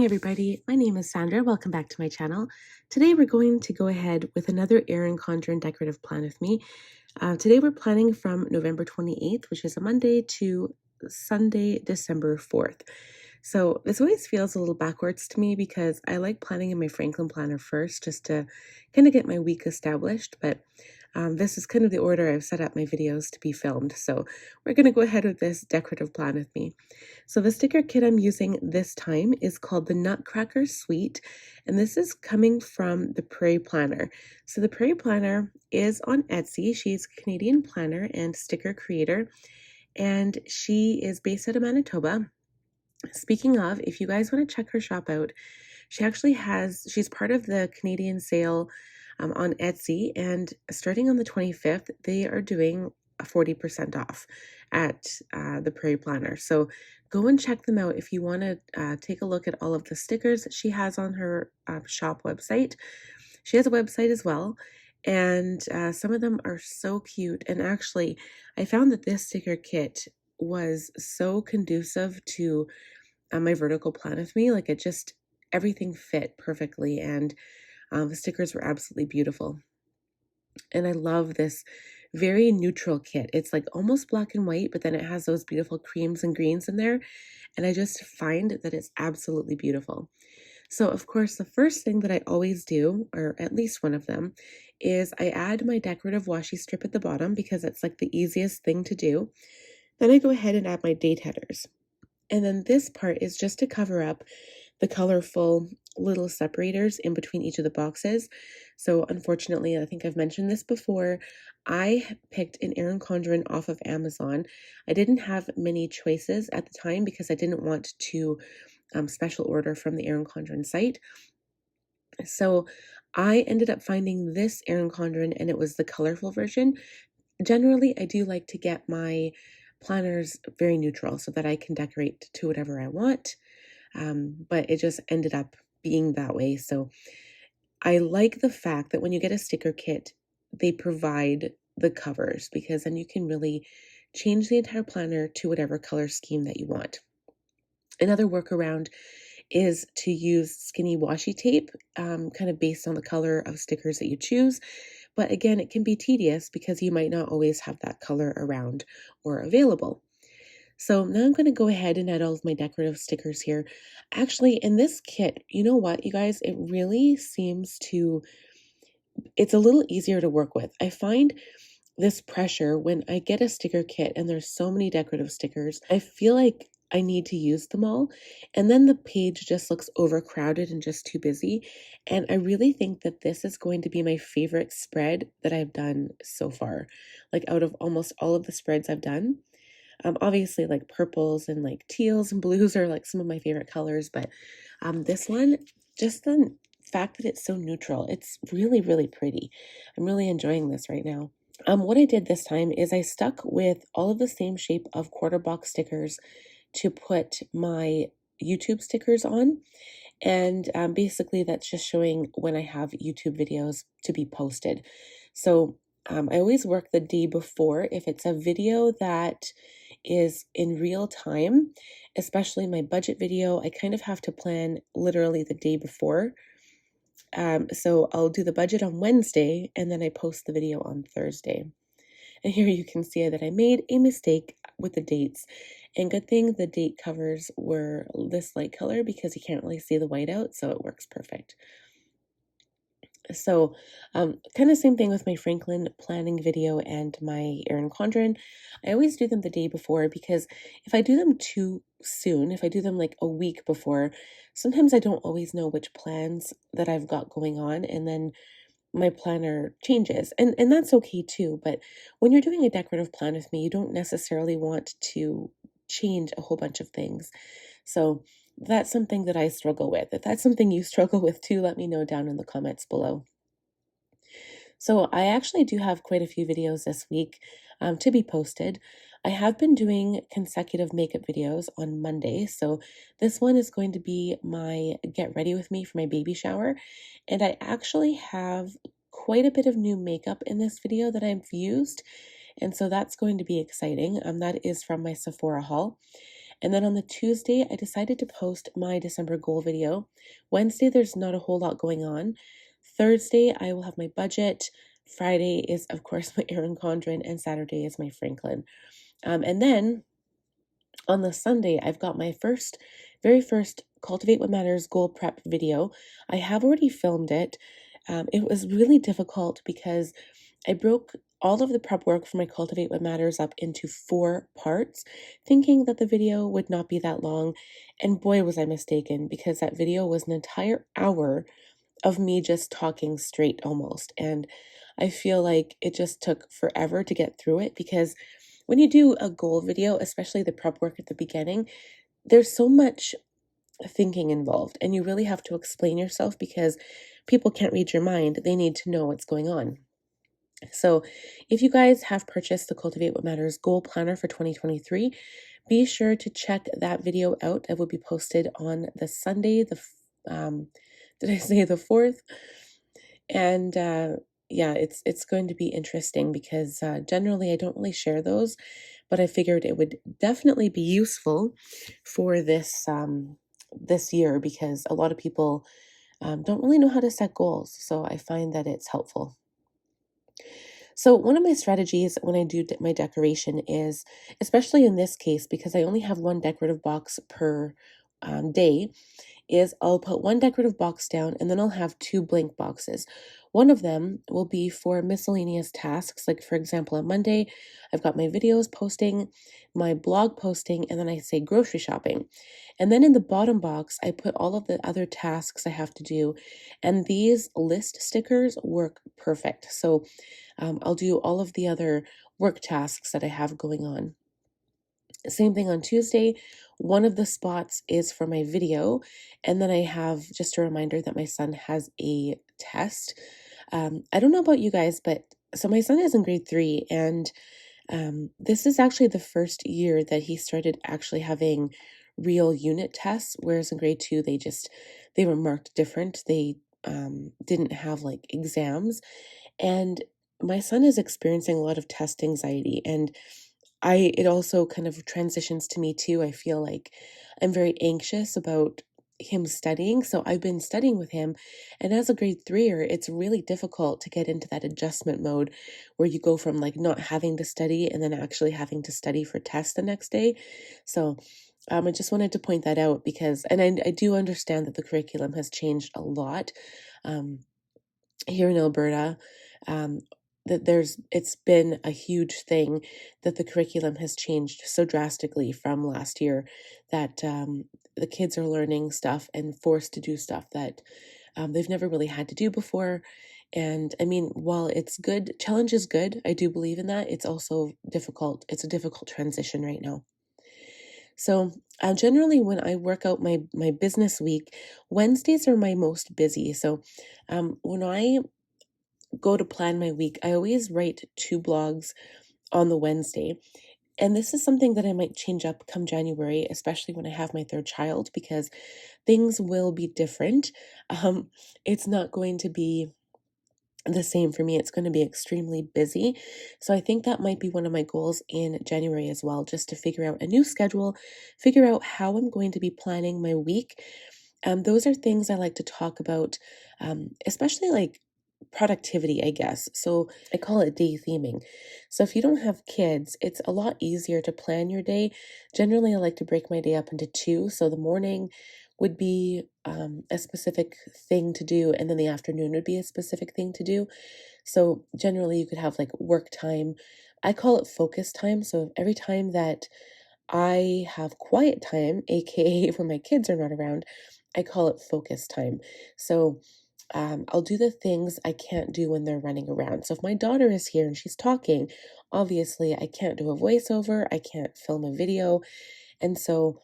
morning, everybody. My name is Sandra. Welcome back to my channel. Today we're going to go ahead with another Erin Condren Decorative plan with me. Today we're planning from November 28th, which is a Monday, to Sunday, December 4th. So this always feels a little backwards to me because I like planning in my Franklin planner first just to kind of get my week established, but this is kind of the order I've set up my videos to be filmed. So we're going to go ahead with this decorative plan with me. So the sticker kit I'm using this time is called the Nutcracker Suite, and this is coming from the Prairie Planner. So the Prairie Planner is on Etsy. She's a Canadian planner and sticker creator, and she is based out of Manitoba. Speaking of, if you guys want to check her shop out, she's part of the Canadian sale on Etsy, and starting on the 25th, they are doing a 40% off at the Prairie Planner. So go and check them out if you want to take a look at all of the stickers she has on her shop website. She has a website as well, and some of them are so cute. And actually, I found that this sticker kit was so conducive to my vertical plan with me. Like, everything fit perfectly, and the stickers were absolutely beautiful. And I love this very neutral kit. It's like almost black and white, but then it has those beautiful creams and greens in there. And I just find that it's absolutely beautiful. So of course, the first thing that I always do, or at least one of them, is I add my decorative washi strip at the bottom because it's like the easiest thing to do. Then I go ahead and add my date headers. And then this part is just to cover up the colorful little separators in between each of the boxes. So unfortunately, I think I've mentioned this before, I picked an Erin Condren off of Amazon. I didn't have many choices at the time because I didn't want to special order from the Erin Condren site. So I ended up finding this Erin Condren, and it was the colorful version. Generally, I do like to get my planners very neutral so that I can decorate to whatever I want. But it just ended up being that way. So I like the fact that when you get a sticker kit, they provide the covers, because then you can really change the entire planner to whatever color scheme that you want. Another workaround is to use skinny washi tape, kind of based on the color of stickers that you choose. But again, it can be tedious because you might not always have that color around or available. So now I'm going to go ahead and add all of my decorative stickers here. Actually, in this kit, you know what, you guys, it really seems it's a little easier to work with. I find this pressure when I get a sticker kit and there's so many decorative stickers, I feel like I need to use them all. And then the page just looks overcrowded and just too busy. And I really think that this is going to be my favorite spread that I've done so far. Like, out of almost all of the spreads I've done. Obviously, like purples and like teals and blues are like some of my favorite colors, but this one, just the fact that it's so neutral, it's really, really pretty. I'm really enjoying this right now. What I did this time is I stuck with all of the same shape of quarter box stickers to put my YouTube stickers on. And basically that's just showing when I have YouTube videos to be posted. So I always work the day before. If it's a video that is in real time, especially my budget video, I kind of have to plan literally the day before. So I'll do the budget on Wednesday and then I post the video on Thursday. And here you can see that I made a mistake with the dates. And good thing the date covers were this light color because you can't really see the white out, so it works perfect. So kind of same thing with my Franklin planning video and my Erin Condren. I always do them the day before because if I do them too soon, if I do them like a week before, sometimes I don't always know which plans that I've got going on, and then my planner changes, and that's okay too. But when you're doing a decorative plan with me, you don't necessarily want to change a whole bunch of things. So that's something that I struggle with. If that's something you struggle with too, let me know down in the comments below. So I actually do have quite a few videos this week to be posted. I have been doing consecutive makeup videos on Monday. So this one is going to be my get ready with me for my baby shower. And I actually have quite a bit of new makeup in this video that I've used. And so that's going to be exciting. That is from my Sephora haul. And then on the Tuesday, I decided to post my December goal video. Wednesday, there's not a whole lot going on. Thursday, I will have my budget. Friday is, of course, my Erin Condren, and Saturday is my Franklin. And then on the Sunday, I've got my very first Cultivate What Matters goal prep video. I have already filmed it. It was really difficult because I broke all of the prep work for my Cultivate What Matters up into 4 parts, thinking that the video would not be that long. And boy, was I mistaken, because that video was an entire hour of me just talking straight almost. And I feel like it just took forever to get through it, because when you do a goal video, especially the prep work at the beginning, there's so much thinking involved, and you really have to explain yourself because people can't read your mind. They need to know what's going on. So if you guys have purchased the Cultivate What Matters Goal Planner for 2023, be sure to check that video out. It will be posted on the Sunday, did I say the 4th? And yeah, it's going to be interesting because generally I don't really share those, but I figured it would definitely be useful for this year, because a lot of people don't really know how to set goals. So I find that it's helpful. So one of my strategies when I do my decoration is, especially in this case, because I only have one decorative box per day, is I'll put one decorative box down and then I'll have 2 blank boxes. One of them will be for miscellaneous tasks. Like for example, on Monday, I've got my videos posting, my blog posting, and then I say grocery shopping. And then in the bottom box, I put all of the other tasks I have to do. And these list stickers work perfect. So I'll do all of the other work tasks that I have going on. Same thing on Tuesday. One of the spots is for my video. And then I have just a reminder that my son has a test. I don't know about you guys, but so my son is in grade 3, and this is actually the first year that he started actually having real unit tests, whereas in grade 2, they were marked different. They didn't have like exams. And my son is experiencing a lot of test anxiety, and it also kind of transitions to me too. I feel like I'm very anxious about him studying. So I've been studying with him. And as a grade 3er, it's really difficult to get into that adjustment mode where you go from like not having to study and then actually having to study for tests the next day. So I just wanted to point that out because, and I do understand that the curriculum has changed a lot here in Alberta. That it's been a huge thing that the curriculum has changed so drastically from last year, that the kids are learning stuff and forced to do stuff that they've never really had to do before. And I mean, while it's good, challenge is good, I do believe in that, it's also difficult. It's a difficult transition right now. So generally when I work out my business week, Wednesdays are my most busy. So when I go to plan my week, I always write 2 blogs on the Wednesday. And this is something that I might change up come January, especially when I have my 3rd child, because things will be different. It's not going to be the same for me. It's going to be extremely busy. So I think that might be one of my goals in January as well, just to figure out a new schedule, figure out how I'm going to be planning my week. Those are things I like to talk about, especially like productivity, I guess. So I call it day theming. So if you don't have kids, it's a lot easier to plan your day. Generally, I like to break my day up into 2. So the morning would be a specific thing to do, and then the afternoon would be a specific thing to do. So generally, you could have like work time. I call it focus time. So every time that I have quiet time, aka when my kids are not around, I call it focus time. So I'll do the things I can't do when they're running around. So if my daughter is here and she's talking, obviously I can't do a voiceover, I can't film a video. And so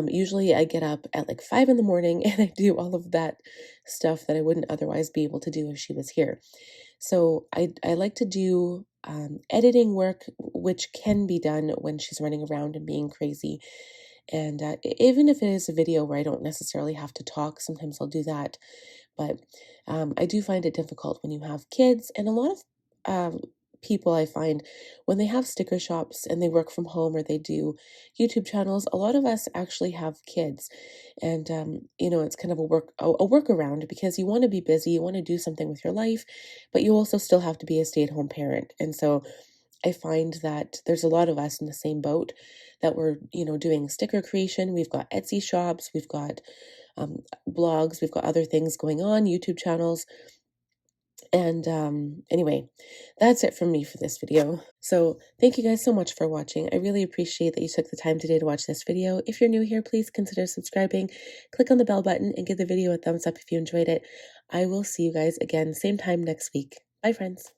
usually I get up at like 5 in the morning and I do all of that stuff that I wouldn't otherwise be able to do if she was here. So I like to do editing work, which can be done when she's running around and being crazy. And even if it is a video where I don't necessarily have to talk, sometimes I'll do that. But I do find it difficult when you have kids, and a lot of people I find when they have sticker shops and they work from home or they do YouTube channels, a lot of us actually have kids. And you know, it's kind of a workaround because you want to be busy, you want to do something with your life, but you also still have to be a stay-at-home parent. And so I find that there's a lot of us in the same boat that we're, you know, doing sticker creation. We've got Etsy shops, we've got blogs, we've got other things going on, YouTube channels. And anyway, that's it from me for this video. So thank you guys so much for watching. I really appreciate that you took the time today to watch this video. If you're new here, please consider subscribing, click on the bell button, and give the video a thumbs up if you enjoyed it. I will see you guys again, same time next week. Bye, friends.